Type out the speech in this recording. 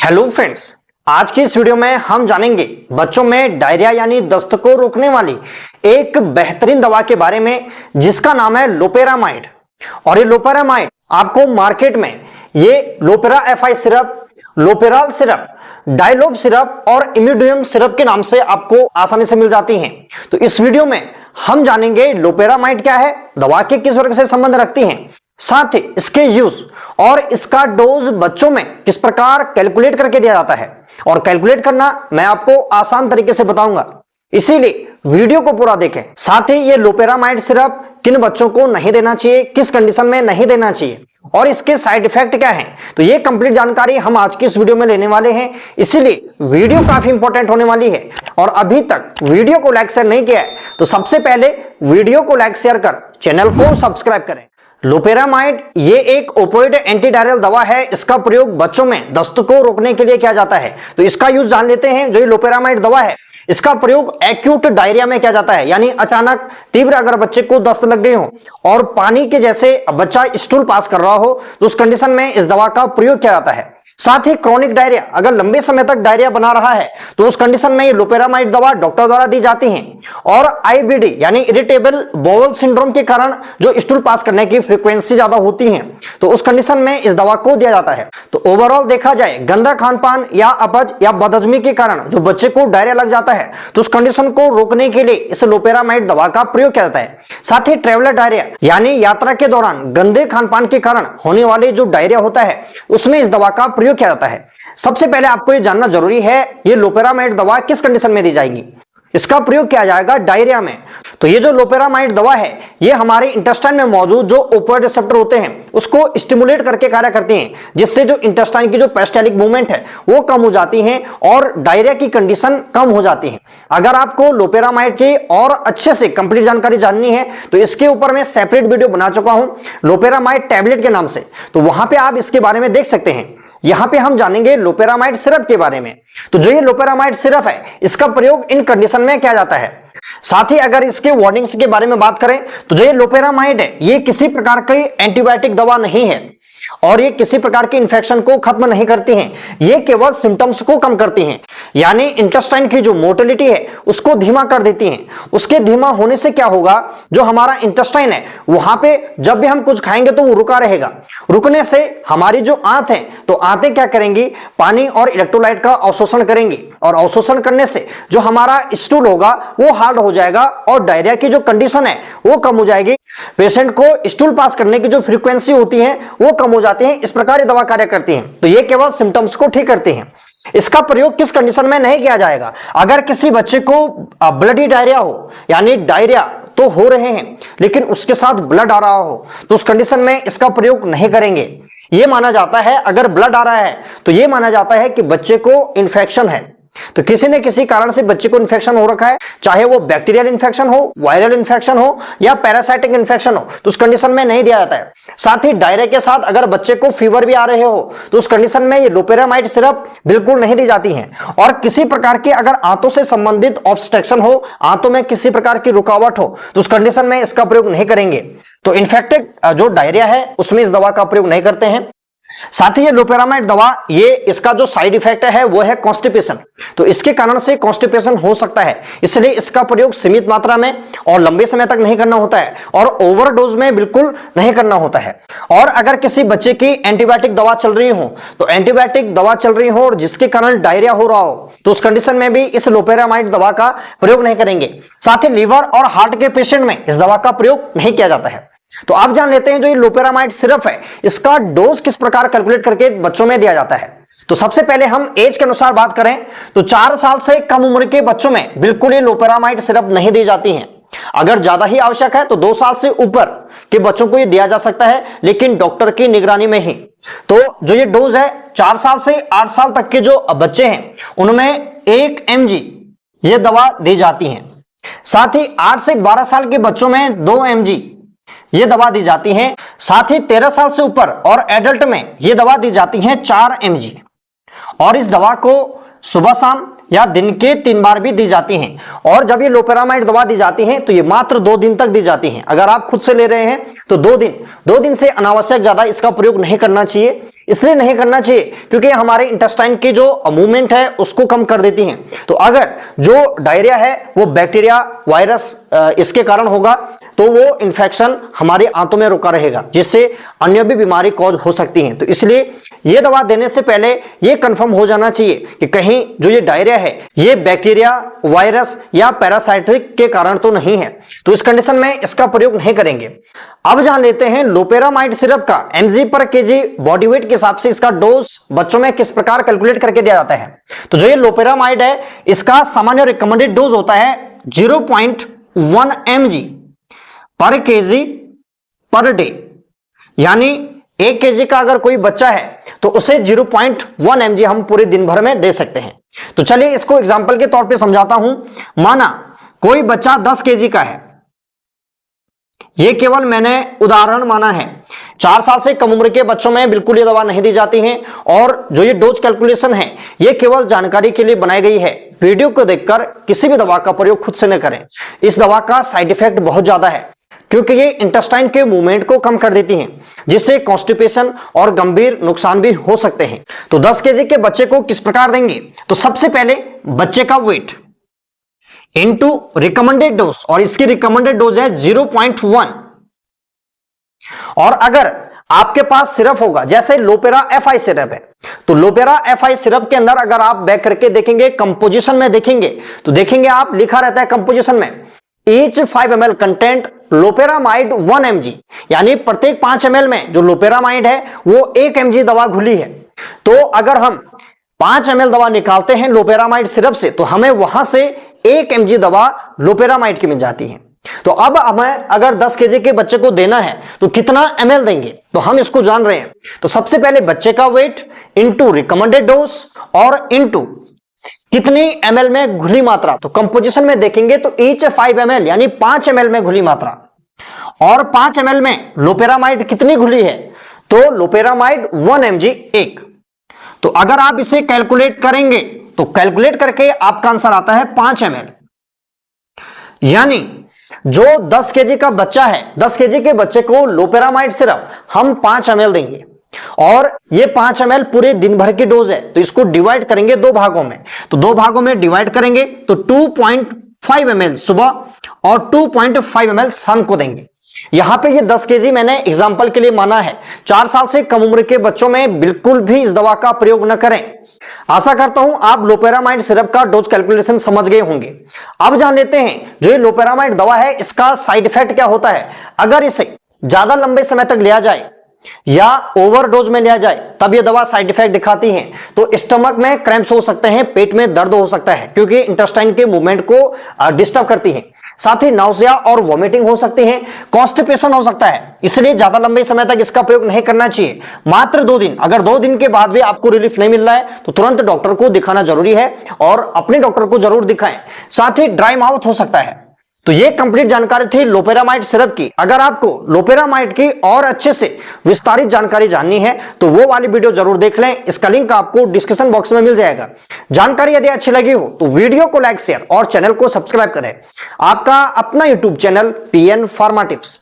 Hello friends, आज की इस वीडियो में हम जानेंगे बच्चों में डायरिया यानी दस्त को रोकने वाली एक बेहतरीन दवा के बारे में जिसका नाम है लोपेरामाइड। और ये लोपेरामाइड आपको मार्केट में ये Lopera FI syrup, लोपेराल syrup, डायलोब syrup और इमिडियम सिरप के नाम से आपको आसानी से मिल जाती हैं। तो इस वीडियो में हम जानेंगे लोपेरामाइड क्या है, दवा के किस वर्ग से संबंध रखती हैं, साथ ही इसके यूज और इसका डोज बच्चों में किस प्रकार कैलकुलेट करके दिया जाता है। और कैलकुलेट करना मैं आपको आसान तरीके से बताऊंगा, इसीलिए वीडियो को पूरा देखें। साथ ही ये लोपेरामाइड सिरप किन बच्चों को नहीं देना चाहिए, किस कंडीशन में नहीं देना चाहिए और इसके साइड इफेक्ट क्या हैं, तो ये कंप्लीट जानकारी हम आज की इस वीडियो में लेने वाले हैं। इसीलिए वीडियो काफी इंपॉर्टेंट होने वाली है। और अभी तक वीडियो को लाइक शेयर नहीं किया है तो सबसे पहले वीडियो को लाइक शेयर कर चैनल को सब्सक्राइब करें। लोपेरामाइड ये एक ओपियोइड एंटीडायरियल दवा है। इसका प्रयोग बच्चों में दस्त को रोकने के लिए किया जाता है। तो इसका यूज जान लेते हैं। जो ये लोपेरामाइड दवा है इसका प्रयोग एक्यूट डायरिया में किया जाता है, यानी अचानक तीव्र अगर बच्चे को दस्त लग गई हो और पानी के जैसे बच्चा स्टूल पास कर रहा हो तो उस कंडीशन में इस दवा का प्रयोग किया जाता है। साथ ही क्रोनिक डायरिया, अगर लंबे समय तक डायरिया बना रहा है तो उस कंडीशन में ये लोपेरामाइड दवा डॉक्टर द्वारा दी जाती है। और आईबीडी यानी इरिटेबल बाउल सिंड्रोम के कारण जो स्टूल पास करने की फ्रीक्वेंसी ज्यादा होती है तो उस कंडीशन में इस दवा को दिया जाता है। तो ओवरऑल देखा जाए गंदा खानपान या अपच या बदहजमी के कारण जो बच्चे को डायरिया लग जाता है तो उस कंडीशन को रोकने के लिए इस लोपेरामाइड दवा का प्रयोग किया जाता है। साथ ही ट्रेवलर डायरिया यानी यात्रा के दौरान गंदे खानपान के कारण होने वाले जो डायरिया होता है उसमें इस दवा का प्रयोग किया जाता है। सबसे पहले आपको यह जानना जरूरी है ये लोपेरामाइड दवा किस कंडीशन में दी जाएगी। इसका प्रयोग किया जाएगा डायरिया में। तो ये जो लोपेरामाइड दवा है ये हमारे इंटेस्टाइन में मौजूद जो ओपियोइड रिसेप्टर होते हैं उसको स्टिमुलेट करके कार्य करती हैं, जिससे जो इंटेस्टाइन की जो पेरिस्टाल्टिक मूवमेंट है वो कम हो जाती है और डायरिया की कंडीशन कम हो जाती है। अगर आपको लोपेरामाइड की और अच्छे से कंप्लीट जानकारी जाननी है तो इसके ऊपर मैं सेपरेट वीडियो बना चुका हूं लोपेरामाइड टैबलेट के नाम से, तो वहां पे आप इसके बारे में देख सकते हैं। यहां पे हम जानेंगे लोपेरामाइड सिरप के बारे में। तो जो ये लोपेरामाइड सिरप है इसका प्रयोग इन कंडीशन में किया जाता है। साथ ही अगर इसके वार्निंग्स के बारे में बात करें तो जो ये लोपेरामाइड है ये किसी प्रकार की एंटीबायोटिक दवा नहीं है और ये किसी प्रकार के इन्फेक्शन को खत्म नहीं करती हैं, ये केवल सिम्टम्स को कम करती हैं, यानी इंटेस्टाइन की जो मोटिलिटी है उसको धीमा कर देती हैं। उसके धीमा होने से क्या होगा, जो हमारा इंटेस्टाइन है वहां पे जब भी हम कुछ खाएंगे तो वो रुका रहेगा। रुकने से हमारी जो आंत है तो आंतें क्या करेंगी, पानी और इलेक्ट्रोलाइट का अवशोषण करेंगी और अवशोषण करने से जो हमारा स्टूल होगा वो हार्ड हो जाएगा और डायरिया की जो कंडीशन है वो कम हो जाएगी। पेशेंट को स्टूल पास करने की जो फ्रीक्वेंसी होती है वो कम हो जाती है। इस प्रकार ये दवा कार्य करती है। तो ये केवल सिम्टम्स को ठीक करती है। इसका प्रयोग किस कंडीशन में नहीं किया जाएगा, अगर किसी बच्चे को ब्लडी डायरिया हो, यानी डायरिया तो हो रहे हैं लेकिन उसके साथ ब्लड आ रहा हो तो उस कंडीशन में इसका प्रयोग नहीं करेंगे। यह माना जाता है अगर ब्लड आ रहा है तो यह माना जाता है कि बच्चे को इन्फेक्शन है। तो किसी न किसी कारण से बच्चे को इन्फेक्शन हो रखा है, चाहे वो बैक्टीरियल इन्फेक्शन हो, वायरल इन्फेक्शन हो या पैरासाइटिक इन्फेक्शन हो, तो उस कंडीशन में नहीं दिया जाता है। साथ ही डायरिया के साथ अगर बच्चे को फीवर भी आ रहे हो तो उस कंडीशन में ये लोपेरामाइड सिरप बिल्कुल नहीं दी जाती है। और किसी प्रकार के अगर आंतों से संबंधित ऑब्स्ट्रक्शन हो, आंतों में किसी प्रकार की रुकावट हो तो उस कंडीशन में इसका प्रयोग नहीं करेंगे। तो इन्फेक्टेड जो डायरिया है उसमें इस दवा का प्रयोग नहीं करते हैं। साथ ही ये लोपेरामाइड दवा ये इसका जो साइड इफेक्ट है वो है कॉन्स्टिपेशन। तो इसके कारण से कॉन्स्टिपेशन हो सकता है, इसलिए इसका प्रयोग सीमित मात्रा में और लंबे समय तक नहीं करना होता है और ओवरडोज में बिल्कुल नहीं करना होता है। और अगर किसी बच्चे की एंटीबायोटिक दवा चल रही हो तो एंटीबायोटिक दवा चल रही हो और जिसके कारण डायरिया हो रहा हो तो उस कंडीशन में भी इस लोपेरामाइड दवा का प्रयोग नहीं करेंगे। साथ ही लीवर और हार्ट के पेशेंट में इस दवा का प्रयोग नहीं किया जाता है। तो आप जान लेते हैं जो ये लोपेरामाइड सिरप है इसका डोज किस प्रकार कैलकुलेट करके बच्चों में दिया जाता है। तो सबसे पहले हम एज के अनुसार बात करें तो 4 साल से कम उम्र के बच्चों में बिल्कुल ये लोपेरामाइड सिरप नहीं दी जाती है। अगर ज्यादा ही आवश्यक है तो 2 साल से ऊपर के बच्चों को ये दिया जा सकता है, लेकिन डॉक्टर की निगरानी में ही। तो जो ये डोज है 4 साल से 8 साल तक के जो बच्चे हैं उनमें 1 mg ये दवा दी जाती है। साथ ही 8 से 12 साल के बच्चों में 2 mg ये दवा दी जाती है। साथ ही 13 साल से ऊपर और एडल्ट में ये दवा दी जाती है 4 mg। और इस दवा को सुबह शाम या दिन के 3 बार भी दी जाती हैं। और जब ये लोपेरामाइड दवा दी जाती है तो ये मात्र 2 दिन तक दी जाती हैं। अगर आप खुद से ले रहे हैं तो 2 दिन से अनावश्यक ज्यादा इसका प्रयोग नहीं करना चाहिए। इसलिए नहीं करना चाहिए क्योंकि हमारे इंटेस्टाइन की जो मूवमेंट है उसको कम कर देती हैं। तो अगर जो डायरिया है वो बैक्टीरिया वायरस इसके कारण होगा तो वो इंफेक्शन हमारे आंतों में रुका रहेगा, जिससे अन्य भी बीमारी कॉज हो सकती है। तो इसलिए ये दवा देने से पहले ये कंफर्म हो जाना चाहिए कि कहीं जो ये डायरिया है ये बैक्टीरिया वायरस या पैरासाइटिक के कारण तो नहीं है, तो इस कंडीशन में इसका प्रयोग नहीं करेंगे। अब जान लेते हैं लोपेरामाइड सिरप का एमजी पर केजी बॉडी वेट के हिसाब से इसका डोज बच्चों में किस प्रकार कैलकुलेट करके दिया जाता है। तो जो ये लोपेरामाइड है इसका सामान्य रिकमेंडेड डोज होता है 0.1 mg पर केजी पर डे, यानी 1 केजी का अगर कोई बच्चा है तो उसे 0.1 mg हम पूरे दिन भर में दे सकते हैं। तो चलिए इसको एग्जांपल के तौर पे समझाता हूं। माना कोई बच्चा 10 केजी का है, ये केवल मैंने उदाहरण माना है। 4 साल से कम उम्र के बच्चों में बिल्कुल ये दवा नहीं दी जाती है और जो ये डोज कैलकुलेशन है ये केवल जानकारी के लिए बनाई गई है। वीडियो को देखकर किसी भी दवा का प्रयोग खुद से न करें। इस दवा का साइड इफेक्ट बहुत ज्यादा है क्योंकि ये इंटेस्टाइन के मूवमेंट को कम कर देती हैं, जिससे कॉन्स्टिपेशन और गंभीर नुकसान भी हो सकते हैं। तो 10 केजी के बच्चे को किस प्रकार देंगे, तो सबसे पहले बच्चे का वेट इनटू रिकमेंडेड डोज, और इसकी रिकमेंडेड डोज है 0.1। और अगर आपके पास सिरप होगा जैसे लोपेरा FI सिरप है, तो लोपेरा FI सिरप के अंदर अगर आप बैक करके देखेंगे कंपोजिशन में देखेंगे तो देखेंगे आप लिखा रहता है कंपोजिशन में each 5 ml content loperamide 1 mg, यानी प्रत्येक 5 ml में जो लोपेरामाइड है वो 1 mg दवा घुली है। तो अगर हम 5 ml दवा निकालते हैं लोपेरामाइड सिरप से तो हमें वहां से 1 mg दवा लोपेरामाइड की मिल जाती है। तो अब हमें अगर 10 केजी के बच्चे को देना है तो कितना ml देंगे, तो हम इसको जान रहे हैं। तो सबसे पहले बच्चे का वेट इनटू रिकमेंडेड डोज और इनटू कितनी ml में घुली मात्रा, तो कंपोजिशन में देखेंगे तो ईच 5 ml यानी 5 ml में घुली मात्रा, और 5 ml में लोपेरामाइड कितनी घुली है, तो लोपेरामाइड 1 mg 1। तो अगर आप इसे कैलकुलेट करेंगे तो कैलकुलेट करके आपका आंसर आता है 5 ml, यानी जो 10 केजी का बच्चा है 10 केजी के बच्चे को लोपेरामाइड सिरप हम 5 ml देंगे और ये 5 ml पूरे दिन भर की डोज है। तो इसको डिवाइड करेंगे 2 भागों में, तो 2 भागों में डिवाइड करेंगे तो 2.5 ml सुबह और 2.5 ml शाम को देंगे। यहां पे ये 10 केजी मैंने एग्जांपल के लिए माना है। 4 साल से कम उम्र के बच्चों में बिल्कुल भी इस दवा का प्रयोग न करें। आशा करता हूं आप लोपेरामाइड सिरप का डोज कैलकुलेशन समझ गए होंगे। अब जान लेते हैं जो ये लोपेरामाइड दवा है इसका साइड इफेक्ट क्या होता है। अगर इसे ज्यादा लंबे समय तक लिया जाए या ओवरडोज में लिया जाए तब ये दवा साइड इफेक्ट दिखाती है। तो स्टमक में क्रैम्प्स हो सकते हैं, पेट में दर्द हो सकता है क्योंकि इंटेस्टाइन के मूवमेंट को डिस्टर्ब करती है। साथ ही नाउजिया और वॉमिटिंग हो सकती है, कॉन्स्टिपेशन हो सकता है। इसलिए ज्यादा लंबे समय तक इसका प्रयोग नहीं करना चाहिए। मात्र 2 दिन, अगर 2 दिन के बाद भी आपको रिलीफ नहीं मिल रहा है तो तुरंत डॉक्टर को दिखाना जरूरी है और अपने डॉक्टर को जरूर दिखाएं। साथ ही ड्राई माउथ हो सकता है। तो ये कंप्लीट जानकारी थी लोपेरामाइड सिरप की। अगर आपको लोपेरामाइड की और अच्छे से विस्तारित जानकारी जाननी है तो वो वाली वीडियो जरूर देख लें, इसका लिंक आपको डिस्क्रिप्शन बॉक्स में मिल जाएगा। जानकारी यदि अच्छी लगी हो तो वीडियो को लाइक शेयर और चैनल को सब्सक्राइब करें। आपका अपना YouTube channel PN pharma tips.